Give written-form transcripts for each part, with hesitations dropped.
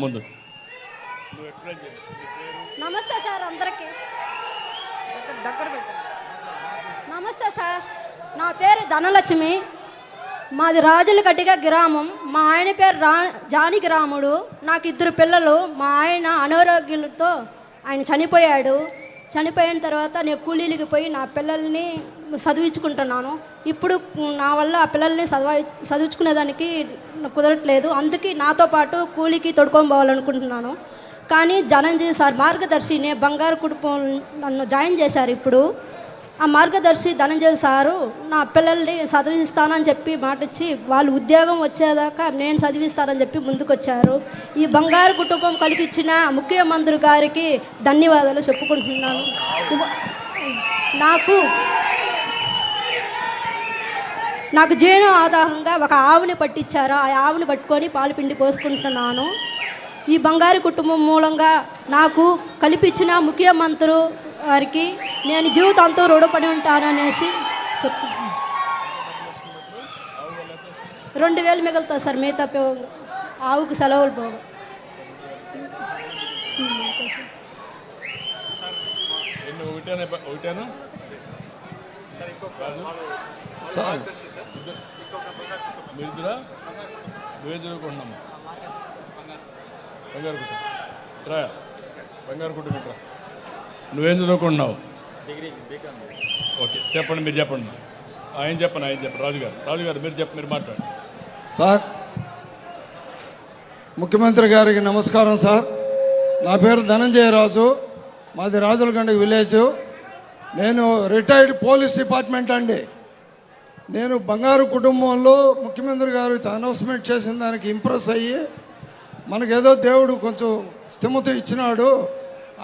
ముందు నమస్తే సార్ అందరికి. నమస్తే సార్, నా పేరు ధనలక్ష్మి. మాది రాజులగడ్డిగ గ్రామం. మా ఆయన పేరు జానకి రాముడు. నాకు 2 పిల్లలు. మా ఆయన అనారోగ్యంతో ఆయన చనిపోయాడు. చనిపోయిన తర్వాత నేను కూలీలకి పోయి నా పిల్లల్ని చదివించుకుంటున్నాను. ఇప్పుడు నా వల్ల ఆ పిల్లల్ని చదివించుకునేదానికి కుదరట్లేదు. అందుకే నాతో పాటు కూలీకి తొడుకొని పోవాలనుకుంటున్నాను. కానీ ధనంజయ్ సార్ మార్గదర్శిని బంగారు కుటుంబం నన్ను జాయిన్ చేశారు. ఇప్పుడు ఆ మార్గదర్శి ధనంజయ్ సారు నా పిల్లల్ని చదివిస్తానని చెప్పి మాట ఇచ్చి వాళ్ళు ఉద్యోగం వచ్చేదాకా నేను చదివిస్తానని చెప్పి ముందుకొచ్చారు. ఈ బంగారు కుటుంబం కలిగిచ్చిన ముఖ్యమంత్రి గారికి ధన్యవాదాలు చెప్పుకుంటున్నాను. నాకు జీవన ఆధారంగా ఒక ఆవుని పట్టించారు. ఆ ఆవుని పట్టుకొని పాలు పిండి పోసుకుంటున్నాను. ఈ బంగారు కుటుంబం మూలంగా నాకు కల్పించిన ముఖ్యమంత్రి వారికి నేను జీవితంతో రుణపడి ఉంటాననేసి చెప్తున్నాను. 2000 మిగులుతుంది సార్. మిగతా ఆవుకు సెలవులు పోగా. బంగారు కుటుంబం నువ్వేం చదువుకుంటున్నావు? ఓకే, చెప్పండి, మీరు చెప్పండి. ఆయన చెప్పండి. రాజుగారు మీరు మాట్లాడండి. సార్, ముఖ్యమంత్రి గారికి నమస్కారం సార్. నా పేరు ధనంజయ రాజు. మాది రాజులగండ విలేజ్. నేను రిటైర్డ్ పోలీస్ డిపార్ట్మెంట్ అండి. నేను బంగారు కుటుంబంలో ముఖ్యమంత్రి గారు అనౌన్స్మెంట్ చేసిన దానికి ఇంప్రెస్ అయ్యి మనకేదో దేవుడు కొంచెం స్థిమత ఇచ్చినాడు,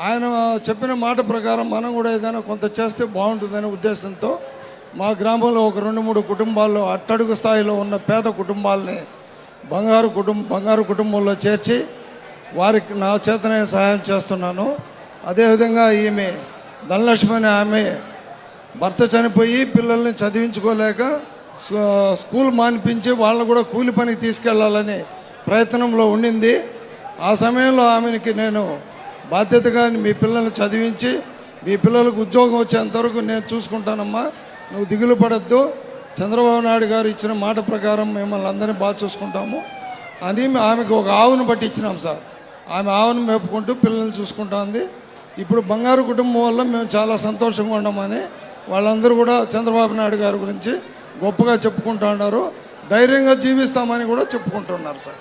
ఆయన చెప్పిన మాట ప్రకారం మనం కూడా ఏదైనా కొంత చేస్తే బాగుంటుందనే ఉద్దేశంతో మా గ్రామంలో ఒక 2-3 కుటుంబాల్లో అట్టడుగు స్థాయిలో ఉన్న పేద కుటుంబాలని బంగారు కుటుంబంలో చేర్చి వారికి నా చేతనే సహాయం చేస్తున్నాను. అదేవిధంగా ఈమె ధనలక్ష్మి అనే ఆమె భర్త చనిపోయి పిల్లల్ని చదివించుకోలేక స్కూల్ మానిపించి వాళ్ళని కూడా కూలి పనికి తీసుకెళ్లాలనే ప్రయత్నంలో ఉండింది. ఆ సమయంలో ఆమెకి నేను బాధ్యతగా మీ పిల్లల్ని చదివించి మీ పిల్లలకు ఉద్యోగం వచ్చేంతవరకు నేను చూసుకుంటానమ్మా, నువ్వు దిగులు పడద్దు, చంద్రబాబు నాయుడు గారు ఇచ్చిన మాట ప్రకారం మిమ్మల్ని అందరినీ బాగా చూసుకుంటాము అని ఆమెకు ఒక ఆవును బట్టి ఇచ్చినాం సార్. ఆమె ఆవును మేపుకుంటూ పిల్లల్ని చూసుకుంటుంది. ఇప్పుడు బంగారు కుటుంబం వల్ల మేము చాలా సంతోషంగా ఉన్నామని వాళ్ళందరూ కూడా చంద్రబాబు నాయుడు గారి గురించి గొప్పగా చెప్పుకుంటూ ఉన్నారు. ధైర్యంగా జీవిస్తామని కూడా చెప్పుకుంటున్నారు సార్.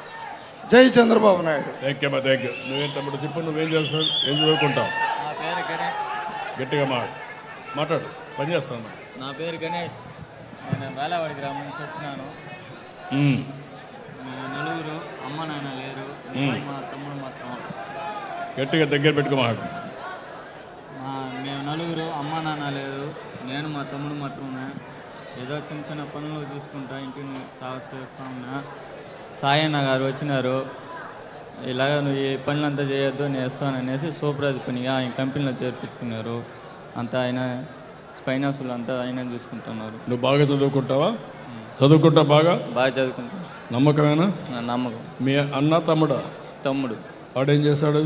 జై చంద్రబాబు నాయుడు. Thank you. నువ్వేం తమ్ముడు చెప్పు, నువ్వేం చేస్తావు, ఏం చదువుకుంటావు? నా పేరు గణేష్. గట్టిగా మాట్లాడు. పని చేస్తాను. నా పేరు గణేష్. నేను వేలవాడి గ్రామం నుంచి వచ్చినాను. నలుగురు, అమ్మ నాన్న లేరు, మా తమ్ముడు మాత్రం. గట్టిగా దగ్గర పెట్టుకో మాట్లాడు. మేము నలుగురు, అమ్మ నాన్న లేరు, నేను మా తమ్ముడు మాత్రమే. ఏదో చిన్న పనులు చూసుకుంటా ఇంటిని సాగు చేస్తా ఉన్నా. సాయన్న గారు వచ్చినారు, ఇలాగ నువ్వు ఈ పనులంతా చేయొద్దు నేను వేస్తాననేసి సూపర్వైజర్ పనిగా ఆయన కంపెనీలో చేర్పించుకున్నారు. అంతా ఆయన ఫైనాన్సులు అంతా ఆయన చూసుకుంటున్నారు. నువ్వు బాగా చదువుకుంటావా? చదువుకుంటావు? బాగా చదువుకుంటాను. నమ్మకమేనా? నమ్మకం. మీ అన్న తమ్ముడా? తమ్ముడు. వాడేం చేస్తాడు?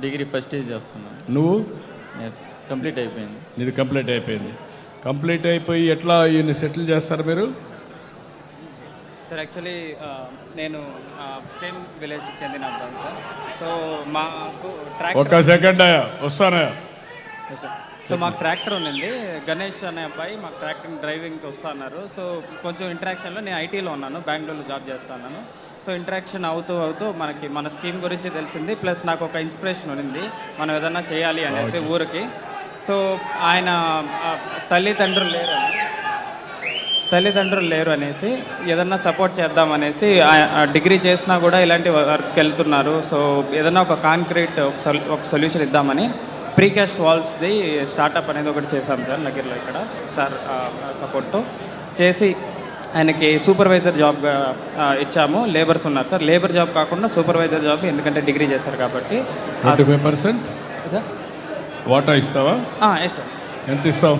డిగ్రీ ఫస్ట్ ఇయర్ చేస్తున్నాను. నువ్వు? కంప్లీట్ అయిపోయింది. నీది కంప్లీట్ అయిపోయి ఎట్లా ఈయన్ని సెటిల్ చేస్తారు మీరు? సార్ యాక్చువల్లీ నేను సేమ్ విలేజ్కి చెందిన అబ్బాయి సార్. సో మాకు ట్రాక్టర్. ఒక్క సెకండ్ వస్తానా సార్. సో మాకు ట్రాక్టర్ ఉండింది. గణేష్ అనే అబ్బాయి మాకు ట్రాక్టర్ డ్రైవింగ్కి వస్తున్నారు. సో కొంచెం ఇంటరాక్షన్లో నేను ఐటీలో ఉన్నాను, బెంగళూరులో జాబ్ చేస్తున్నాను. సో ఇంటరాక్షన్ అవుతూ మనకి మన స్కీమ్ గురించి తెలిసింది. ప్లస్ నాకు ఒక ఇన్స్పిరేషన్ ఉంది, మనం ఏదన్నా చేయాలి అనేసి ఊరికి. సో ఆయన తల్లిదండ్రులు లేరు అనేసి ఏదన్నా సపోర్ట్ చేద్దామనేసి డిగ్రీ చేసినా కూడా ఇలాంటి వర్క్కి వెళ్తున్నారు. సో ఏదన్నా ఒక కాంక్రీట్ ఒక సొల్యూషన్ ఇద్దామని ప్రీకాస్ట్ వాల్స్ది స్టార్టప్ అనేది ఒకటి చేశాం సార్ నగర్లో. ఇక్కడ సార్ సపోర్ట్తో చేసి ఆయనకి సూపర్వైజర్ జాబ్ ఇచ్చాము. లేబర్స్ ఉన్నారు సార్. లేబర్ జాబ్ కాకుండా సూపర్వైజర్ జాబ్, ఎందుకంటే డిగ్రీ చేశారు కాబట్టి. 25% సార్ వాటా ఇస్తావా? Yes sir. ఎంత ఇస్తావు?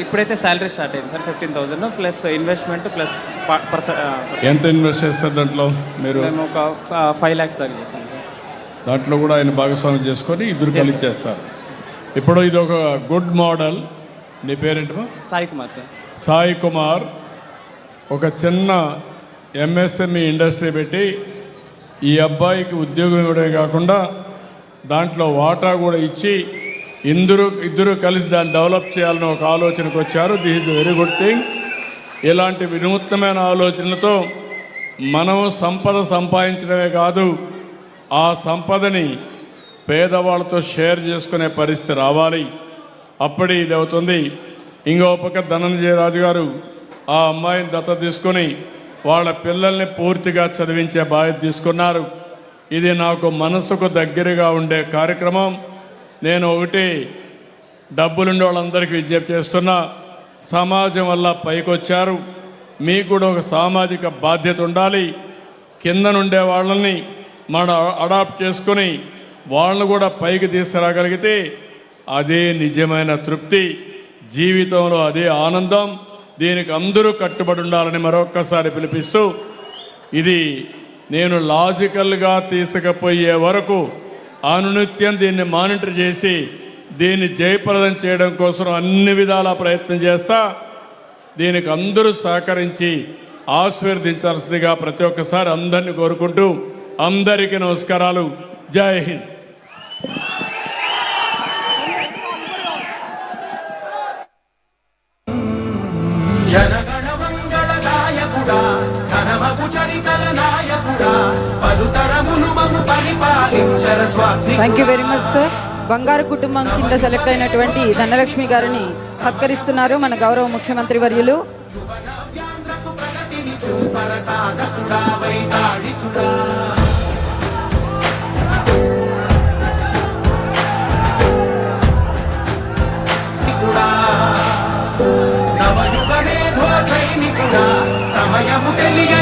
ఇప్పుడైతే శాలరీ స్టార్ట్ అయింది సార్, 15,000 ప్లస్ ఇన్వెస్ట్మెంట్ ప్లస్ ఎంత ఇన్వెస్ట్ చేస్తారు దాంట్లో మీరు? మేము ఒక 5 lakhs దాకా చేస్తాం సార్. దాంట్లో కూడా ఆయన భాగస్వామ్యం చేసుకొని ఇద్దరు కలిసి చేస్తారు. ఇప్పుడు ఇది ఒక గుడ్ మోడల్. నీ పేరేంటమ్మా? సాయి కుమార్ సార్. సాయి కుమార్ ఒక చిన్న ఎంఎస్ఎంఈ ఇండస్ట్రీ పెట్టి ఈ అబ్బాయికి ఉద్యోగం ఇవ్వడమే కాకుండా దాంట్లో వాటా కూడా ఇచ్చి ఇద్దరు కలిసి దాన్ని డెవలప్ చేయాలని ఒక ఆలోచనకు వచ్చారు. This is very good thing. ఇలాంటి వినూత్నమైన ఆలోచనలతో మనం సంపద సంపాదించడమే కాదు, ఆ సంపదని పేదవాళ్ళతో షేర్ చేసుకునే పరిస్థితి రావాలి. అప్పుడే ఇది అవుతుంది. ఇంకో పక్క ధనంజయ రాజు గారు ఆ అమ్మాయిని దత్త తీసుకొని వాళ్ళ పిల్లల్ని పూర్తిగా చదివించే బాధ్యత తీసుకున్నారు. ఇది నాకు మనసుకు దగ్గరగా ఉండే కార్యక్రమం. నేను ఒకటి డబ్బులుండే వాళ్ళందరికీ విజ్ఞప్తి చేస్తున్నా, సమాజం వల్ల పైకొచ్చారు, మీకు కూడా ఒక సామాజిక బాధ్యత ఉండాలి. కింద నుండే వాళ్ళని మనం అడాప్ట్ చేసుకొని వాళ్ళను కూడా పైకి తీసుకురాగలిగితే అదే నిజమైన తృప్తి, జీవితంలో అదే ఆనందం. దీనికి అందరూ కట్టుబడి ఉండాలని మరొక్కసారి పిలిపిస్తూ, ఇది నేను లాజికల్గా తీసుకుపోయే వరకు అనునిత్యం దీన్ని మానిటర్ చేసి దీన్ని జయప్రదం చేయడం కోసం అన్ని విధాల ప్రయత్నం చేస్తా. దీనికి అందరూ సహకరించి ఆశీర్వదించాల్సిందిగా ప్రతి ఒక్కసారి అందరినీ కోరుకుంటూ అందరికీ నమస్కారాలు. జై Hind. Thank you very much sir. బంగారు కుటుంబం కింద సెలెక్ట్ అయినటువంటి ధనలక్ష్మి గారిని సత్కరిస్తున్నారు మన గౌరవ ముఖ్యమంత్రి వర్యులు. సమయము తెలియ